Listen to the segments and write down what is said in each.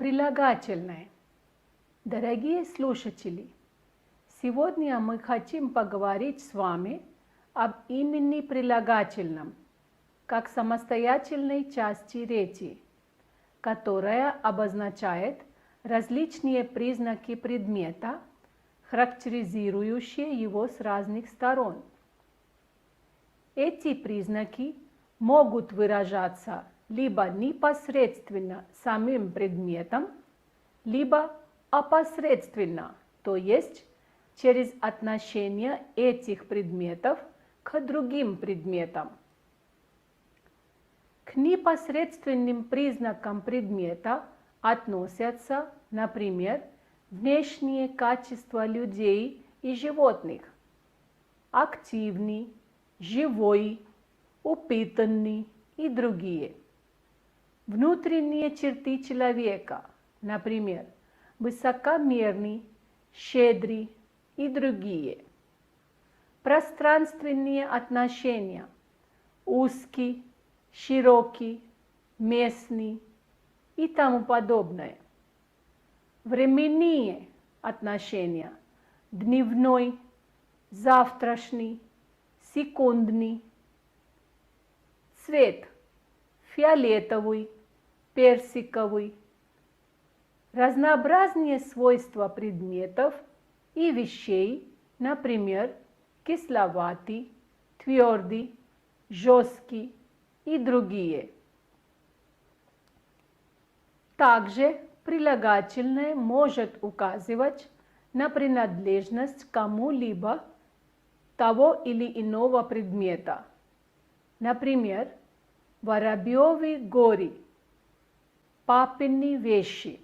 Прилагательное. Дорогие слушатели, сегодня мы хотим поговорить с вами об имени прилагательном, как самостоятельной части речи, которая обозначает различные признаки предмета, характеризующие его с разных сторон. Эти признаки могут выражаться либо непосредственно самим предметом, либо опосредственно, то есть через отношение этих предметов к другим предметам. К непосредственным признакам предмета относятся, например, внешние качества людей и животных: активный, живой, упитанный и другие. Внутренние черты человека, например, высокомерный, щедрый и другие. Пространственные отношения: узкий, широкий, местный и тому подобное. Временные отношения: дневной, завтрашний, секундный. Цвет: фиолетовый, персиковый. Разнообразные свойства предметов и вещей, например, кисловатый, твердый, жесткий и другие. Также прилагательное может указывать на принадлежность кому-либо того или иного предмета. Например, Воробьевы горы, папины вещи.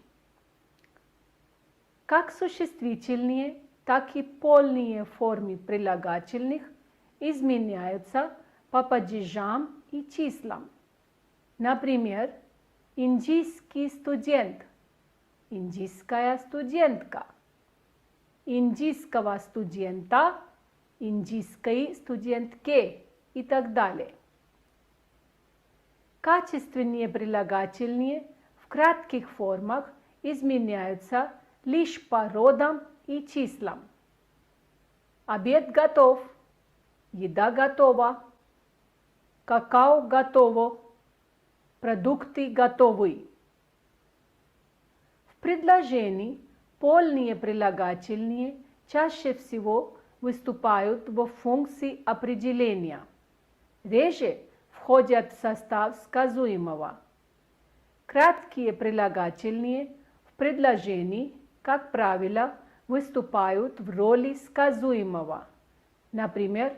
Как существительные, так и полные формы прилагательных изменяются по падежам и числам. Например, индийский студент, индийская студентка, индийского студента, индийской студентке и так далее. Качественные прилагательные в кратких формах изменяются лишь по родам и числам. Обед готов, еда готова, какао готово, продукты готовы. В предложении полные прилагательные чаще всего выступают во функции определения, реже входят в состав сказуемого. Краткие прилагательные в предложении, как правило, выступают в роли сказуемого. Например,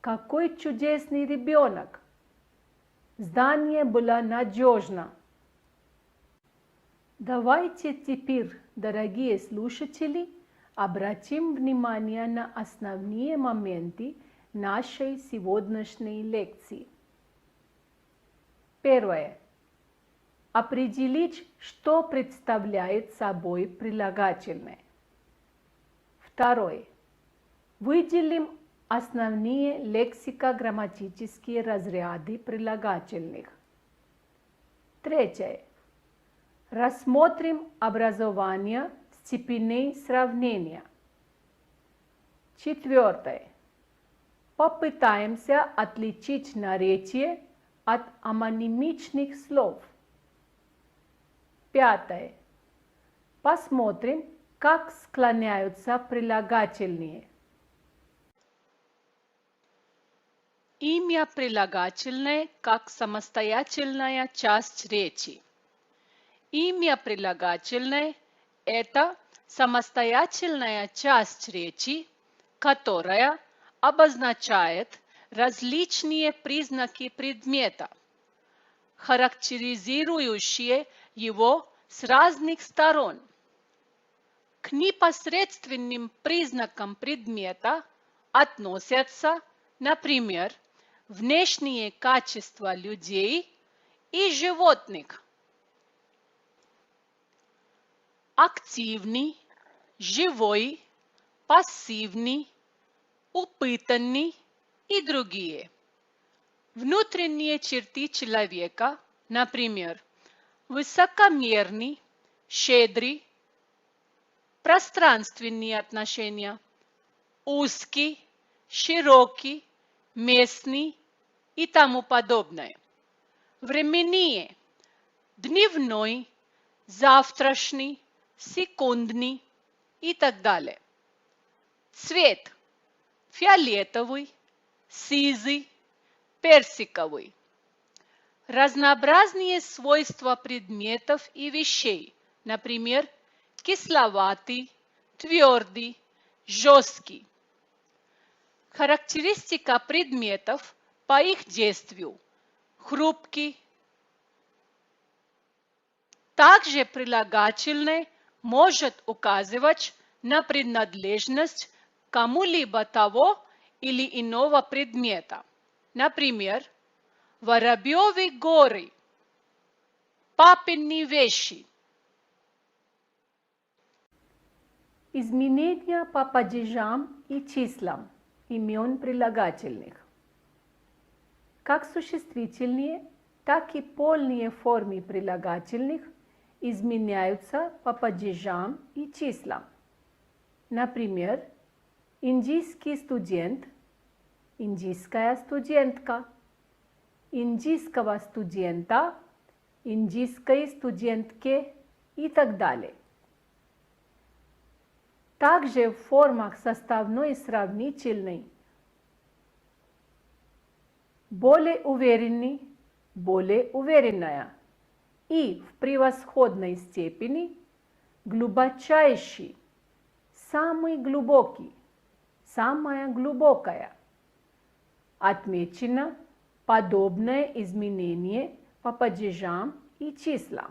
какой чудесный ребенок! Здание было надежно. Давайте теперь, дорогие слушатели, обратим внимание на основные моменты нашей сегодняшней лекции. Первое. Определить, что представляет собой прилагательное. Второе. Выделим основные лексико-грамматические разряды прилагательных. Третье. Рассмотрим образование степеней сравнения. Четвертое. Попытаемся отличить наречие от амонимичных слов. Пятое. Посмотрим, как склоняются прилагательные. Имя прилагательное как самостоятельная часть речи. Имя прилагательное – это самостоятельная часть речи, которая обозначает различные признаки предмета, характеризующие его с разных сторон. К непосредственным признакам предмета относятся, например, внешние качества людей и животных. Активный, живой, пассивный, упитанный и другие. Внутренние черты человека, например, высокомерный, щедрый, пространственные отношения, узкий, широкий, местный и тому подобное. Временные, дневной, завтрашний, секундный и так далее. Цвет – фиолетовый, сизый, персиковый. Разнообразные свойства предметов и вещей, например, кисловатый, твердый, жесткий. Характеристика предметов по их действию – хрупкий. Также прилагательное может указывать на принадлежность к кому-либо того или иного предмета. Например, Воробьевы горы, папины вещи. Изменения по падежам и числам имен прилагательных. Как существительные, так и полные формы прилагательных изменяются по падежам и числам. Например, индийский студент, индийская студентка, индийского студента, индийской студентке и так далее. Также в формах составной и сравнительной более уверенный, более уверенная и в превосходной степени глубочайший, самый глубокий, самая глубокая. Отмечено подобное изменение по падежам и числам.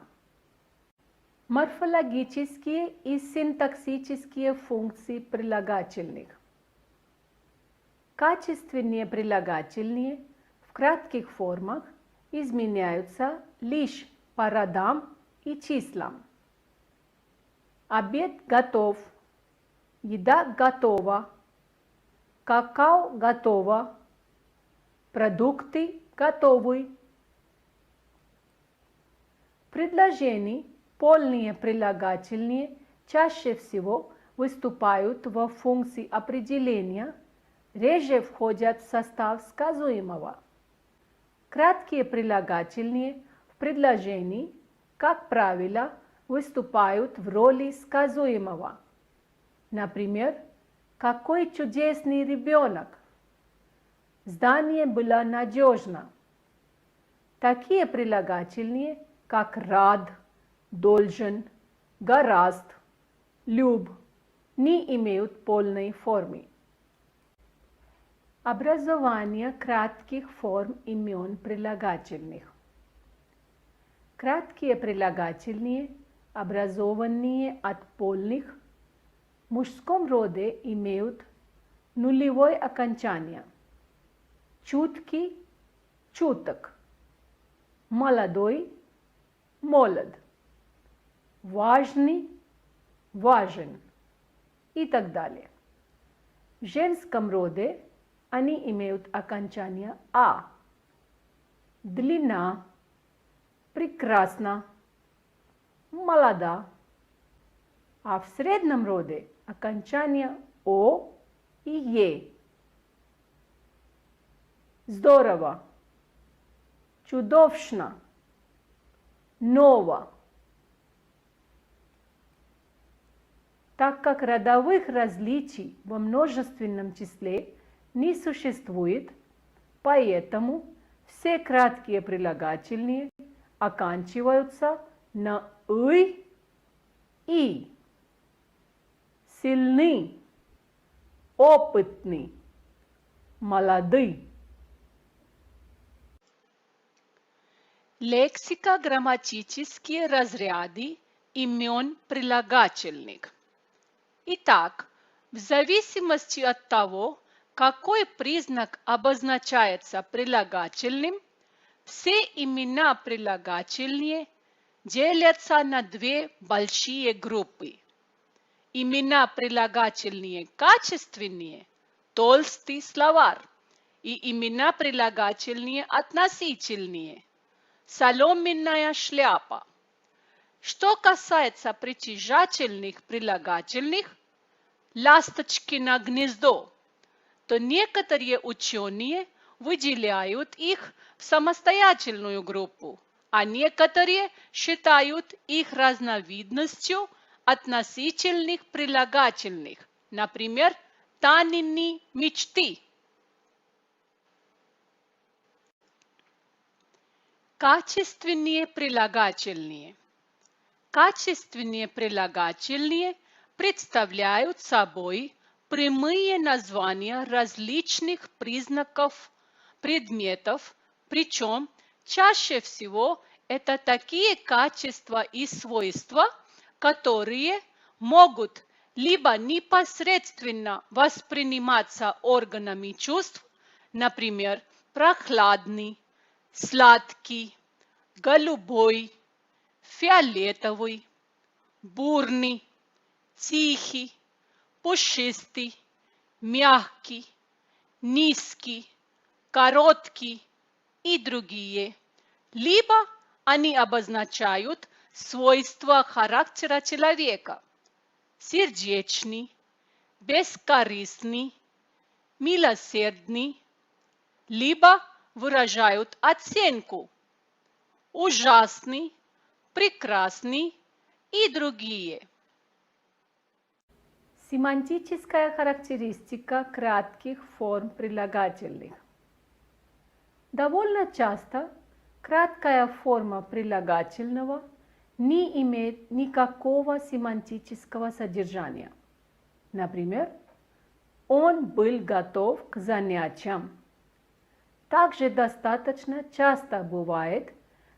Морфологические и синтаксические функции прилагательных. Качественные прилагательные в кратких формах изменяются лишь по родам и числам. Обед готов, еда готова, какао готово, продукты готовы. Предложения полные прилагательные чаще всего выступают во функции определения, реже входят в состав сказуемого. Краткие прилагательные в предложении, как правило, выступают в роли сказуемого. Например, какой чудесный ребенок! Здание было надежно. Такие прилагательные, как рад, должен, гораст, люб, не имеют полной формы. Образование кратких форм имен прилагательных. Краткие прилагательные, образованные от полных, в мужском роде имеют нулевое окончание. Чуткий – чуток, молодой – молод, важный – важен и так далее. В женском роде они имеют окончание «а». Длина, прекрасна, молода. А в среднем роде окончание «о» и «е». Здорово, чудовищно, ново. Так как родовых различий во множественном числе не существует, поэтому все краткие прилагательные оканчиваются на «ый» и. Сильный, опытный, молодый. Лексико-грамматические разряды имен прилагательных. Итак, в зависимости от того, какой признак обозначается прилагательным, все имена прилагательные делятся на две большие группы. Имена прилагательные качественные – толстый словарь, и имена прилагательные относительные – соломенная шляпа. Что касается притяжательных прилагательных «ласточкино гнездо», то некоторые ученые выделяют их в самостоятельную группу, а некоторые считают их разновидностью относительных прилагательных, например, «Танины мечты». Качественные прилагательные. Качественные прилагательные представляют собой прямые названия различных признаков предметов, причем чаще всего это такие качества и свойства, которые могут либо непосредственно восприниматься органами чувств, например, прохладный, сладкий, голубой, фиолетовый, бурный, тихий, пушистый, мягкий, низкий, короткий и другие, либо они обозначают свойства характера человека: сердечный, бескорыстный, милосердный, либо выражают оценку: ужасный, прекрасный и другие. Семантическая характеристика кратких форм прилагательных. Довольно часто краткая форма прилагательного не имеет никакого семантического содержания. Например, он был готов к занятиям. Также достаточно часто бывает,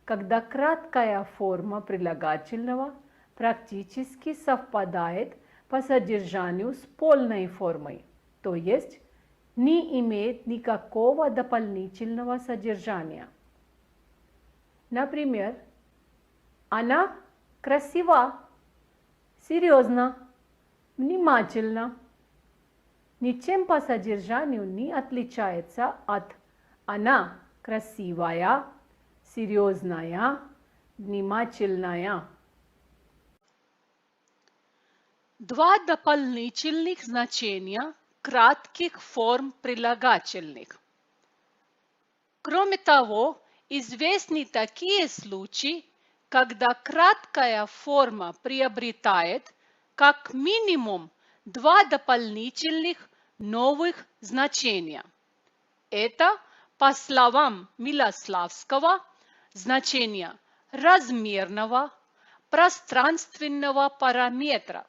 когда краткая форма прилагательного практически совпадает по содержанию с полной формой, то есть не имеет никакого дополнительного содержания. Например, она красива, серьезна, внимательна. Ничем по содержанию не отличается от она красивая, серьезная, внимательная. Два дополнительных значения кратких форм прилагательных. Кроме того, известны такие случаи, когда краткая форма приобретает как минимум два дополнительных новых значения. Это, по словам Милославского, значение размерного, пространственного параметра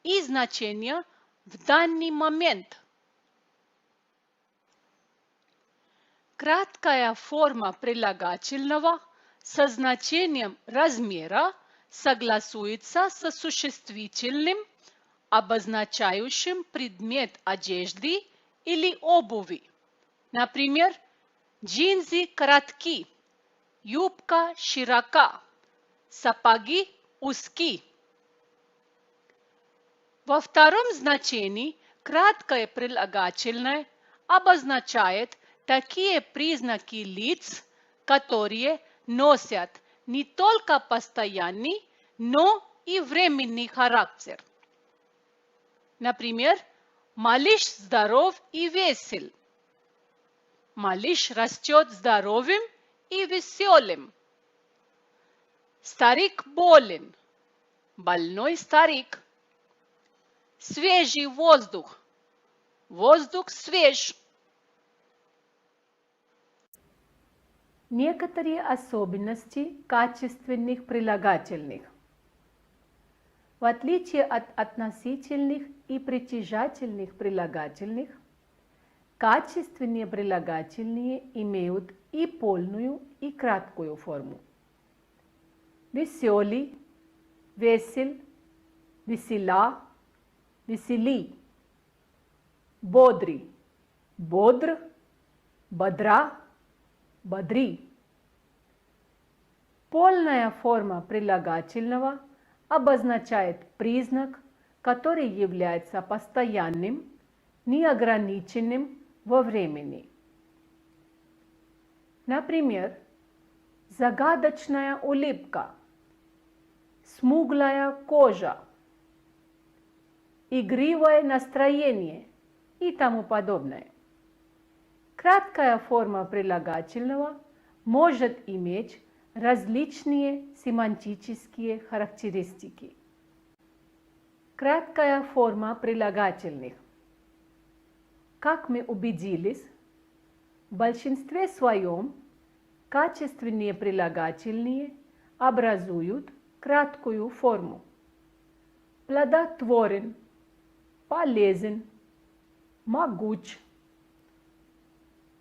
и значение в данный момент. Краткая форма прилагательного со значением размера согласуется со существительным, обозначающим предмет одежды или обуви. Например, джинсы коротки, юбка широка, сапоги узки. Во втором значении краткое прилагательное обозначает такие признаки лиц, которые носят не только постоянный, но и временный характер. Например, малыш здоров и весел. Малыш растет здоровым и веселым. Старик болен. Больной старик. Свежий воздух. Воздух свеж. Некоторые особенности качественных прилагательных. В отличие от относительных и притяжательных прилагательных, качественные прилагательные имеют и полную, и краткую форму. Веселый, весел, весела, весели. Бодрый, бодр, бодра, бодри. Полная форма прилагательного обозначает признак, который является постоянным, неограниченным во времени. Например, загадочная улыбка, смуглая кожа, игривое настроение и тому подобное. Краткая форма прилагательного может иметь различные семантические характеристики. Краткая форма прилагательных. Как мы убедились, в большинстве своем качественные прилагательные образуют краткую форму. Плодотворен, полезен, могуч.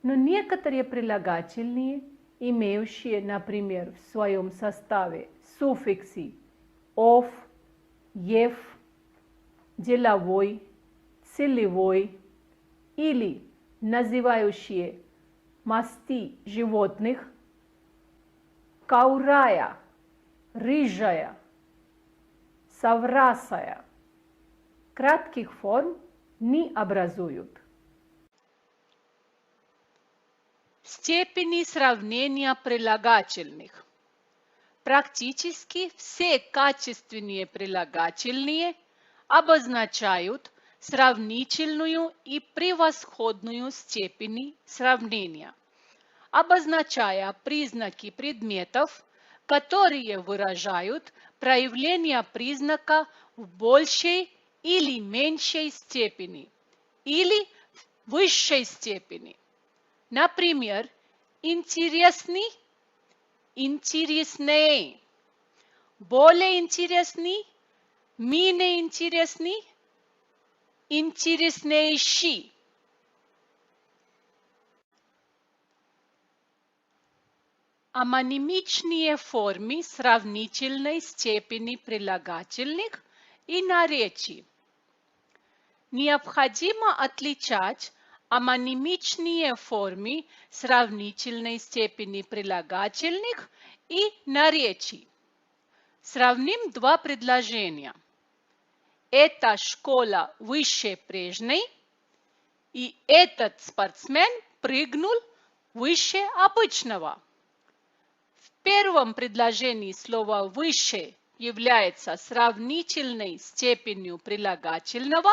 Но некоторые прилагательные, имеющие, например, в своем составе суффиксы «ов», «ев», «деловой», «целевой» или называющие масти животных «каурая», «рыжая», «соврасая», кратких форм не образуют. Степени сравнения прилагательных. Практически все качественные прилагательные обозначают сравнительную и превосходную степени сравнения, обозначая признаки предметов, которые выражают проявление признака в большей или меньшей степени или в высшей степени. Например, интересный, интереснее, более интересный, менее интересный, интереснейший. Амонимичные формы сравнительной степени прилагательных и наречий. Необходимо отличать амонимичные формы сравнительной степени прилагательных и наречий. Сравним два предложения. Эта школа выше прежней, и этот спортсмен прыгнул выше обычного. В первом предложении слово «выше» является сравнительной степенью прилагательного,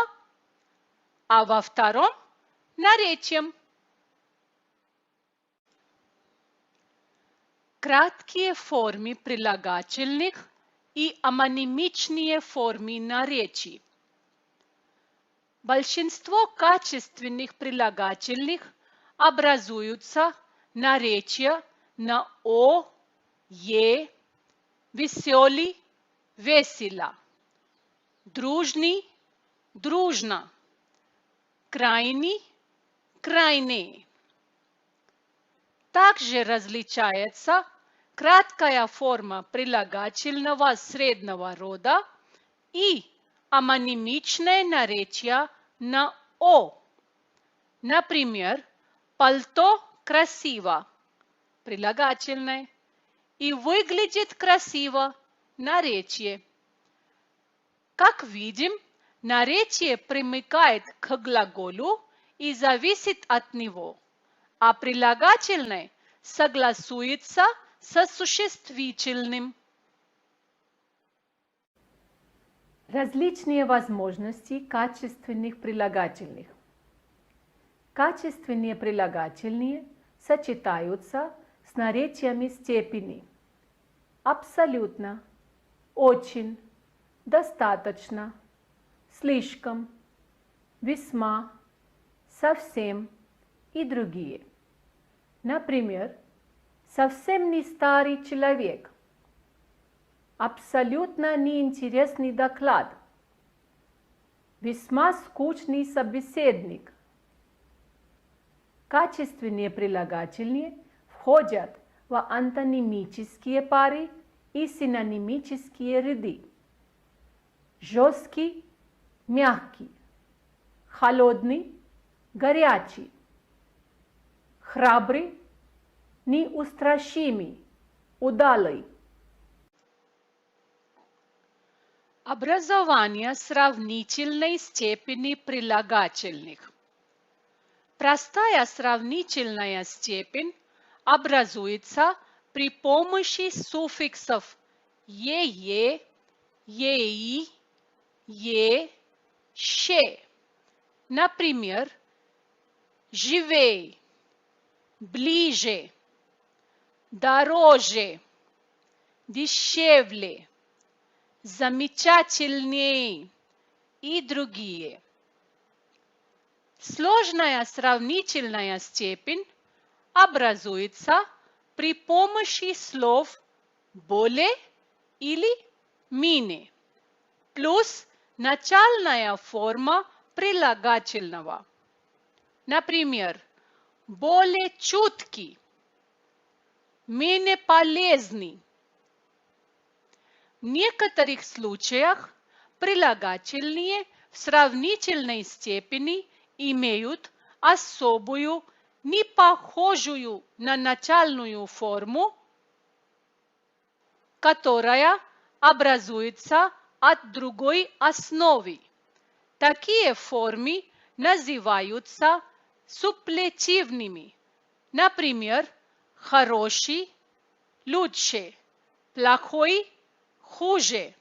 а во втором – наречием. Краткие формы прилагательных и амонимичные формы наречий. Большинство качественных прилагательных образуются наречия на «о», «е», «веселый», «весело», «дружный», «дружно», «крайний», «крайне». Также различается краткая форма прилагательного среднего рода и амонимичное наречие на «о». Например, пальто красиво, прилагательное, и выглядит красиво, наречие. Как видим, наречие примыкает к глаголу и зависит от него, а прилагательное согласуется со существительным. Различные возможности качественных прилагательных. Качественные прилагательные сочетаются с наречиями степени. Абсолютно, очень, достаточно, слишком, весьма, совсем и другие. Например, совсем не старый человек, абсолютно неинтересный доклад, весьма скучный собеседник. Качественные прилагательные входят в антонимические пары и синонимические ряды. Жесткий, мягкий, холодный, горячий, храбрый, неустрашимый, удалый. Образование сравнительной степени прилагательных. Простая сравнительная степень образуется при помощи суффиксов «е», ей, е, ще. Например, живей, ближе, дороже, дешевле, замечательней и другие. Сложная сравнительная степень образуется при помощи слов более или менее плюс начальная форма прилагательного. Например, более чуткий, менее полезный. В некоторых случаях прилагательные в сравнительной степени имеют особую, не похожую на начальную форму, которая образуется от другой основы. Такие формы называются суплетивными. Например, хороший, лучше, плохой, хуже.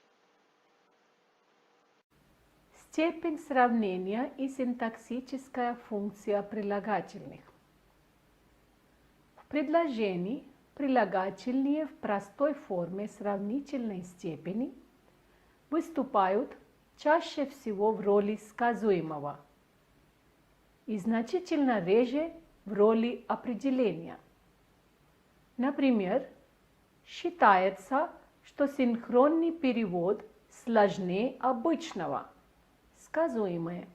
Степень сравнения и синтаксическая функция прилагательных. В предложении прилагательные в простой форме сравнительной степени выступают чаще всего в роли сказуемого и значительно реже в роли определения. Например, считается, что синхронный перевод сложнее обычного, сказуемое.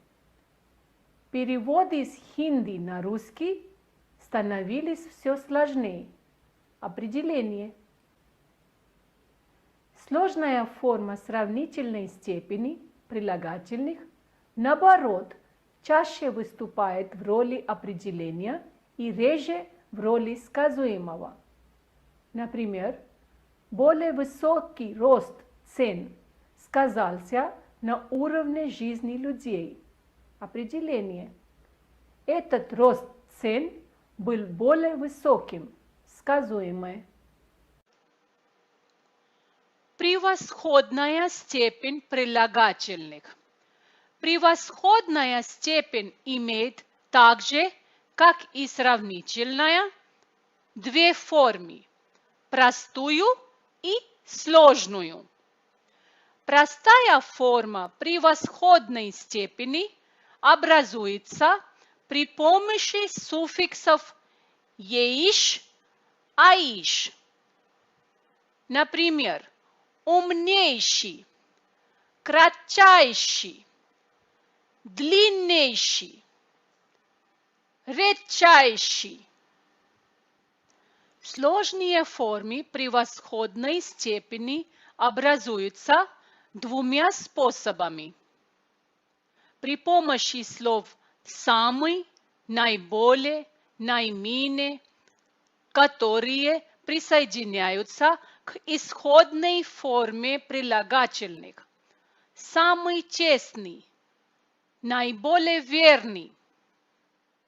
Переводы с хинди на русский становились все сложнее, определение. Сложная форма сравнительной степени прилагательных, наоборот, чаще выступает в роли определения и реже в роли сказуемого. Например, более высокий рост цен сказался на уровне жизни людей. Определение. Этот рост цен был более высоким, сказуемое. Превосходная степень прилагательных. Превосходная степень имеет так же, как и сравнительная, две формы – простую и сложную. Простая форма превосходной степени образуется при помощи суффиксов «еиш», «аиш». Например, умнейший, кратчайший, длиннейший, редчайший. Сложные формы превосходной степени образуются двумя способами. При помощи слов «самый», «наиболее», «наименее», которые присоединяются к исходной форме прилагательных. Самый честный, наиболее верный,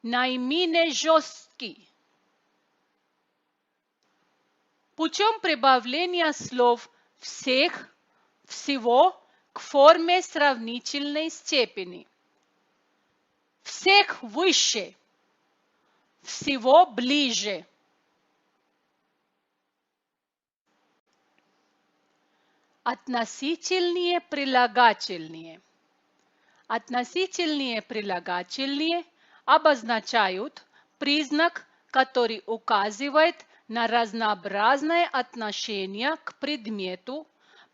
наименее жесткий. Путем прибавления слов всех, всего к форме сравнительной степени. Всех выше, всего ближе. Относительные прилагательные. Относительные прилагательные обозначают признак, который указывает на разнообразное отношение к предмету,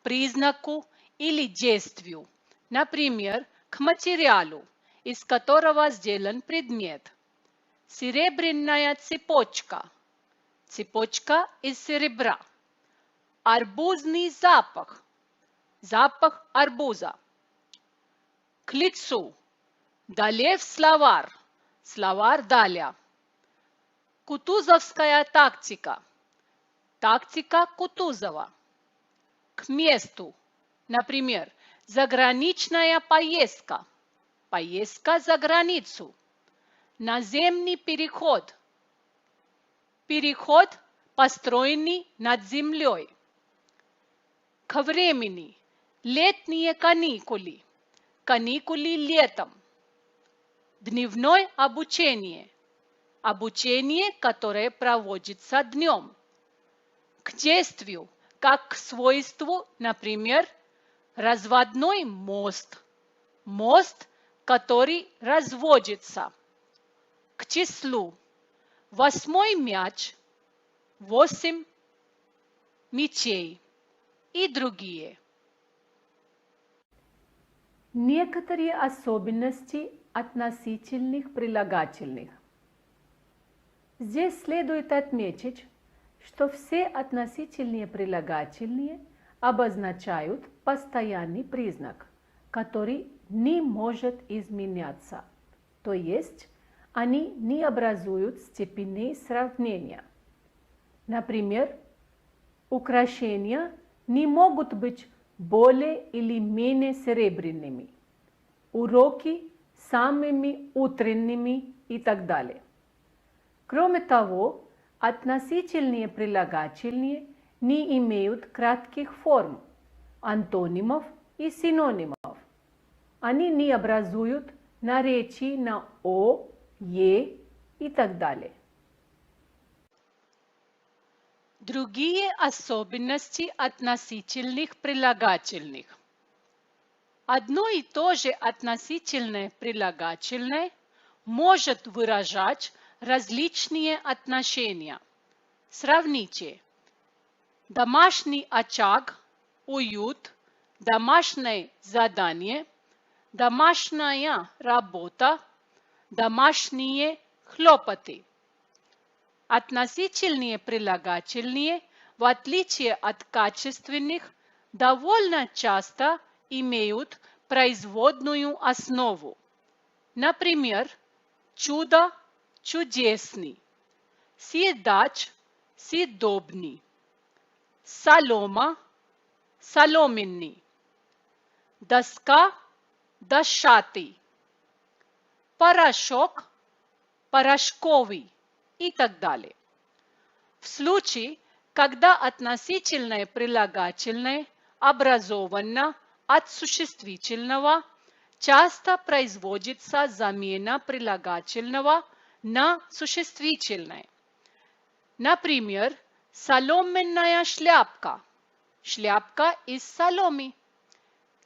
признаку или действию, например, к материалу, из которого сделан предмет. Серебряная цепочка, цепочка из серебра. Арбузный запах, запах арбуза. К лицу, Далев словарь, словарь Даля. Кутузовская тактика, тактика Кутузова. К месту, например, заграничная поездка, поездка за границу. Наземный переход, переход, построенный над землей. К времени, Летние каникулы. Каникулы летом. Дневное обучение. Обучение, которое проводится днем. К действию, как к свойству, например, разводной мост. Мост, который разводится. К числу. 8 мяч, 8 мячей и другие. Некоторые особенности относительных прилагательных. Здесь следует отметить, что все относительные прилагательные обозначают постоянный признак, который не может изменяться, то есть они не образуют степеней сравнения. Например, украшения не могут быть более или менее серебряными, уроки самыми утренними и так далее. Кроме того, относительные прилагательные не имеют кратких форм, антонимов и синонимов. Они не образуют наречий на «о», «е» и так далее. Другие особенности относительных прилагательных. Одно и то же относительное прилагательное может выражать различные отношения. Сравните: домашний очаг, уют, домашнее задание, домашняя работа, домашние хлопоты. Относительные прилагательные, в отличие от качественных, довольно часто имеют производную основу. Например, чудо – чудесный, съедач – съедобный, солома – соломенный, доска – дощатый, порошок – порошковый и так далее. В случае, когда относительное прилагательное образовано от существительного, часто производится замена прилагательного на существительное. Например, соломенная шляпка – шляпка из соломы,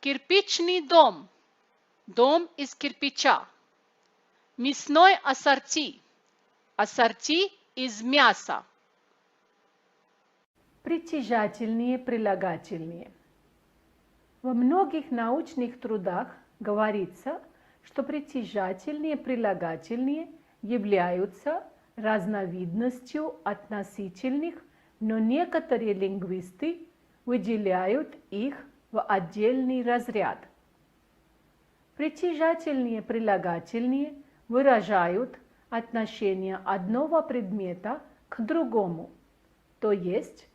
кирпичный дом – дом из кирпича, мясной ассорти – ассорти из мяса. Притяжательные прилагательные. Во многих научных трудах говорится, что притяжательные прилагательные являются разновидностью относительных, но некоторые лингвисты выделяют их в отдельный разряд. Притяжательные прилагательные выражают отношение одного предмета к другому, то есть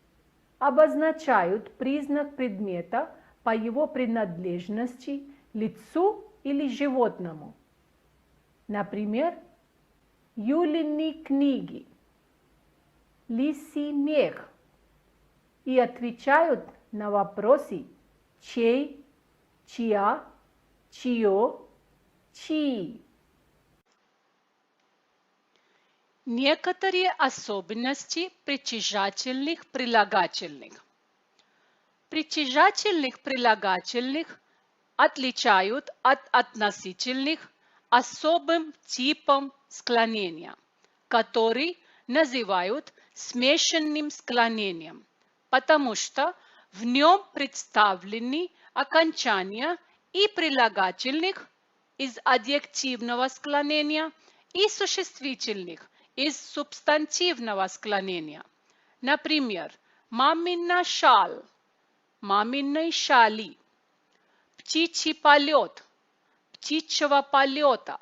обозначают признак предмета по его принадлежности лицу или животному. Например, Юлины книги, лисий мех, и отвечают на вопросы чей, чья, чье, чьи. Некоторые особенности притяжательных прилагательных. Притяжательных прилагательных отличают от относительных особым типом склонения, который называют смешанным склонением, потому что в нем представлены окончания и прилагательных из адъективного склонения и существительных из субстантивного склонения. Например, мамина шаль, маминой шали, птичий полет, птичьего полета.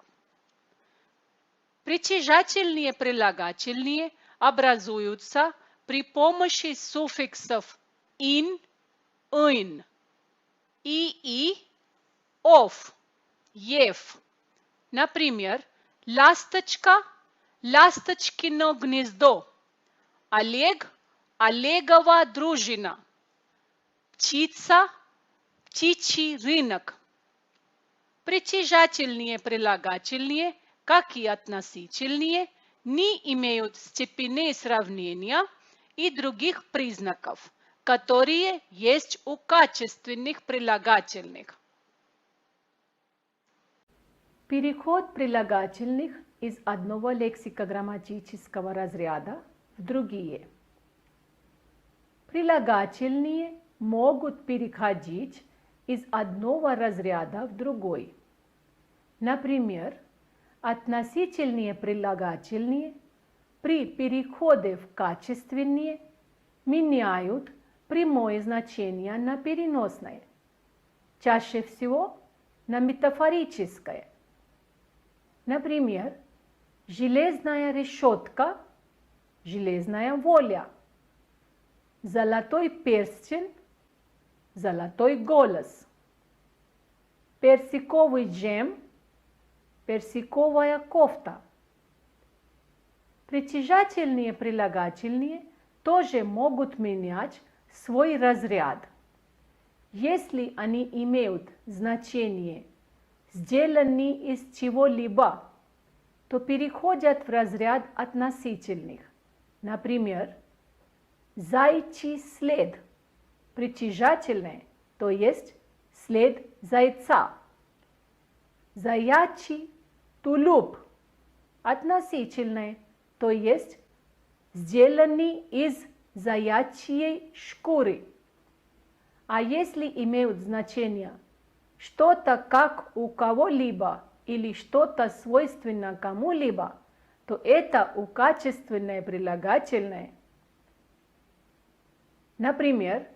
Притяжательные прилагательные образуются при помощи суффиксов «ин», «ын», «и», «ов», «ев». Например, ласточка – ласточкино гнездо, Олег – Олегова дружина, птица – птичий рынок. Притяжательные прилагательные, как и относительные, не имеют степеней сравнения и других признаков, которые есть у качественных прилагательных. Переход прилагательных из одного лексико-грамматического разряда в другие. Прилагательные могут переходить из одного разряда в другой. Например, относительные прилагательные при переходе в качественные меняют прямое значение на переносное, чаще всего на метафорическое. Например, железная решетка, железная воля, золотой перстень, золотой голос, персиковый джем, персиковая кофта. Притяжательные прилагательные тоже могут менять свой разряд, если они имеют значение «сделанный из чего-либо», то переходят в разряд относительных. Например, «зайчий след» – притяжательное, то есть след зайца. «Заячий тулуп» – относительное, то есть сделанный из заячьей шкуры. А если имеют значение что-то как у кого-либо или что-то свойственно кому-либо, то это укачественное прилагательное. Например,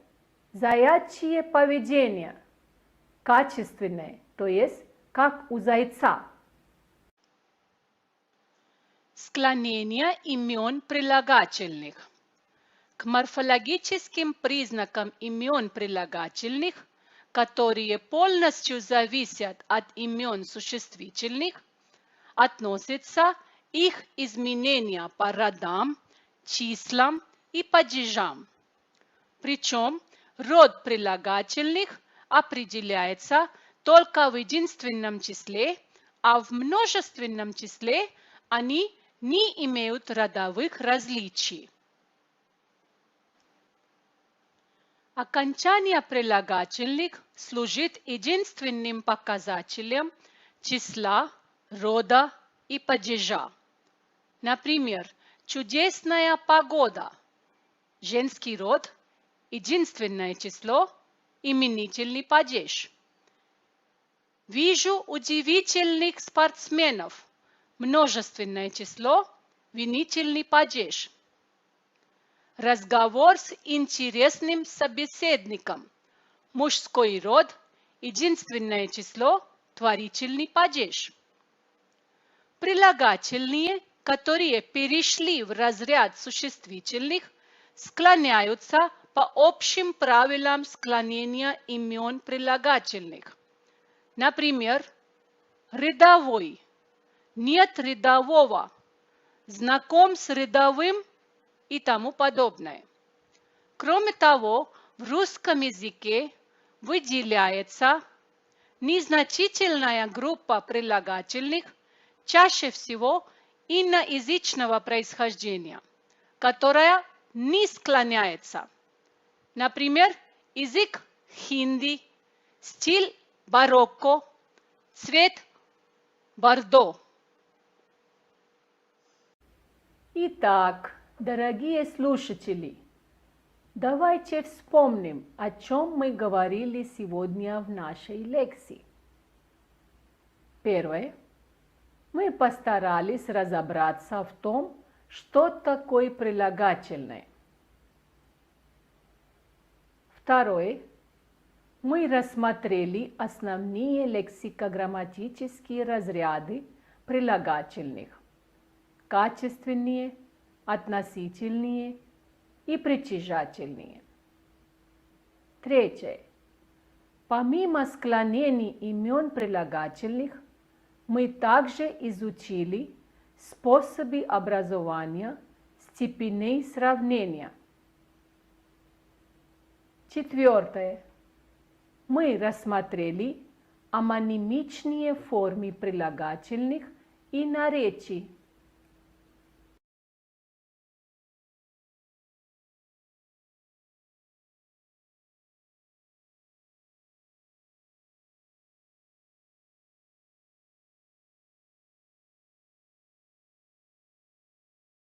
заячье поведение – качественное, то есть как у зайца. Склонение имен прилагательных. К морфологическим признакам имен прилагательных, которые полностью зависят от имен существительных, относятся их изменения по родам, числам и падежам. Причем род прилагательных определяется только в единственном числе, а в множественном числе они не имеют родовых различий. Окончание прилагательных служит единственным показателем числа, рода и падежа. Например, чудесная погода, женский род, единственное число, именительный падеж. Вижу удивительных спортсменов, множественное число, винительный падеж. Разговор с интересным собеседником, мужской род, единственное число, творительный падеж. Прилагательные, которые перешли в разряд существительных, склоняются по общим правилам склонения имен прилагательных. Например, рядовой, нет рядового, знаком с рядовым и тому подобное. Кроме того, в русском языке выделяется незначительная группа прилагательных, чаще всего иноязычного происхождения, которая не склоняется. Например, язык хинди, стиль барокко, цвет бордо. Итак, дорогие слушатели, давайте вспомним, о чем мы говорили сегодня в нашей лекции. Первое. Мы постарались разобраться в том, что такое прилагательное. Второе. Мы рассмотрели основные лексико-грамматические разряды прилагательных: качественные, относительные и притяжательные. Третье. Помимо склонений имен прилагательных, мы также изучили способы образования степеней сравнения. Четвертое. My rozsмотрели, a ma nimic nie formi priлагательных и наречий.